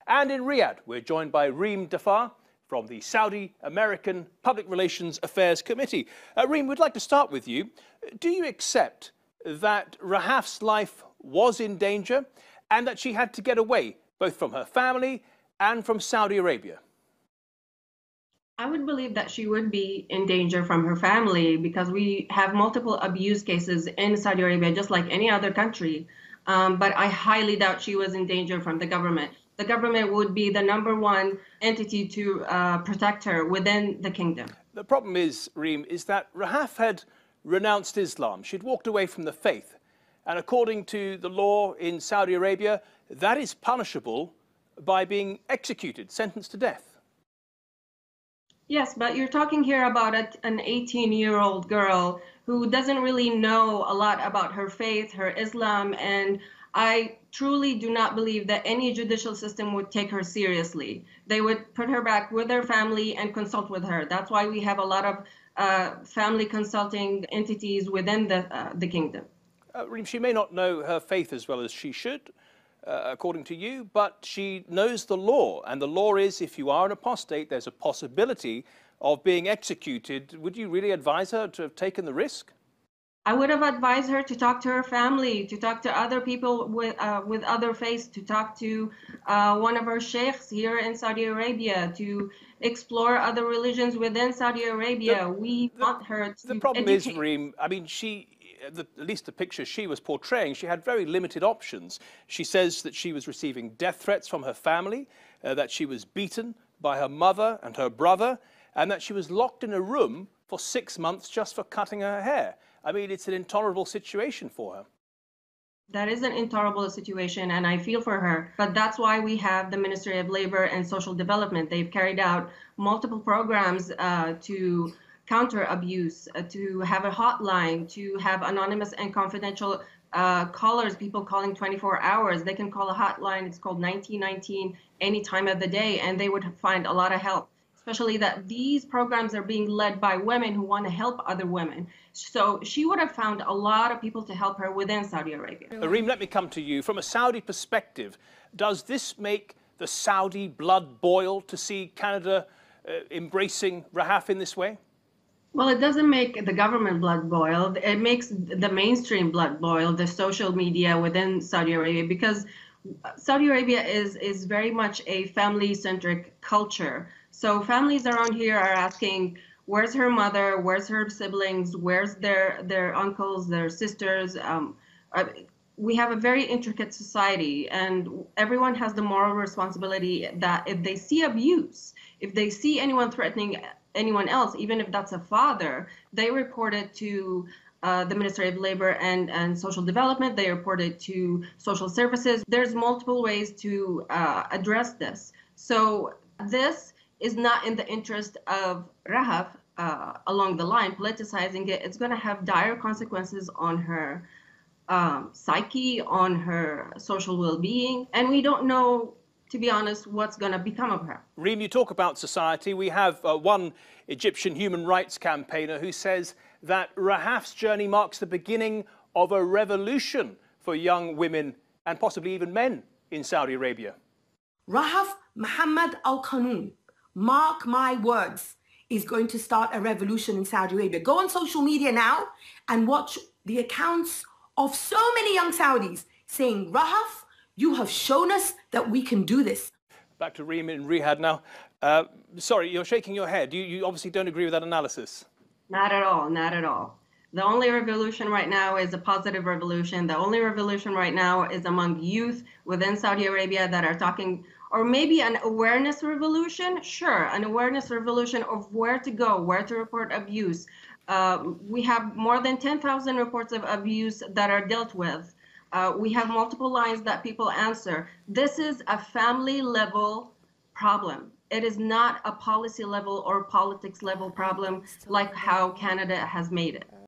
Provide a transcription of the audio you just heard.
And in Riyadh, we're joined by Reem Dafar from the Saudi American Public Relations Affairs Committee. Reem, we'd like to start with you. Do you accept that Rahaf's life was in danger and that she had to get away, both from her family and from Saudi Arabia? I would believe that she would be in danger from her family because we have multiple abuse cases in Saudi Arabia, just like any other country. But I highly doubt she was in danger from the government. The government would be the #1 entity to protect her within the kingdom. The problem is, Reem, is that Rahaf had renounced Islam. She'd walked away from the faith. And according to the law in Saudi Arabia, that is punishable by being executed, sentenced to death. Yes, but you're talking here about an 18-year-old girl who doesn't really know a lot about her faith, her Islam, and I truly do not believe that any judicial system would take her seriously. They would put her back with her family and consult with her. That's why we have a lot of family consulting entities within the kingdom. Reem, she may not know her faith as well as she should, according to you, but she knows the law. And the law is, if you are an apostate, there's a possibility of being executed. Would you really advise her to have taken the risk? I would have advised her to talk to her family, to talk to other people with other faiths, to talk to one of her sheikhs here in Saudi Arabia, to explore other religions within Saudi Arabia. We want her to The problem educate. is, Reem, I mean, at least the picture she was portraying, she had very limited options. She says that she was receiving death threats from her family, that she was beaten by her mother and her brother, and that she was locked in a room for 6 months just for cutting her hair. I mean, it's an intolerable situation for her. That is an intolerable situation, and I feel for her. But that's why we have the Ministry of Labor and Social Development. They've carried out multiple programs to counter abuse, to have a hotline, to have anonymous and confidential callers, people calling 24 hours. They can call a hotline. It's called 1919 any time of the day, and they would find a lot of help. Especially that these programs are being led by women who want to help other women. So she would have found a lot of people to help her within Saudi Arabia. Reem, let me come to you. From a Saudi perspective, does this make the Saudi blood boil to see Canada embracing Rahaf in this way? Well, it doesn't make the government blood boil. It makes the mainstream blood boil, the social media within Saudi Arabia, because Saudi Arabia is very much a family-centric culture. So families around here are asking, where's her mother? Where's her siblings? Where's their uncles, their sisters? We have a very intricate society, and everyone has the moral responsibility that if they see abuse, if they see anyone threatening anyone else, even if that's a father, they report it to the Ministry of Labor and Social Development. They report it to social services. There's multiple ways to address this. So this is not in the interest of Rahaf along the line. Politicizing it, it's going to have dire consequences on her psyche, on her social well-being, and we don't know, to be honest, what's going to become of her. Reem, you talk about society. We have one Egyptian human rights campaigner who says that Rahaf's journey marks the beginning of a revolution for young women and possibly even men in Saudi Arabia. Rahaf Mohammed Al-Qanun, mark my words, is going to start a revolution in Saudi Arabia. Go on social media now and watch the accounts of so many young Saudis saying, Rahaf, you have shown us that we can do this. Back to Reem in Riyadh now. Sorry, you're shaking your head. You obviously don't agree with that analysis. Not at all, not at all. The only revolution right now is a positive revolution. The only revolution right now is among youth within Saudi Arabia that are talking, or maybe an awareness revolution. Sure, an awareness revolution of where to go, where to report abuse. We have more than 10,000 reports of abuse that are dealt with. We have multiple lines that people answer. This is a family level problem. It is not a policy level or politics level problem like how Canada has made it.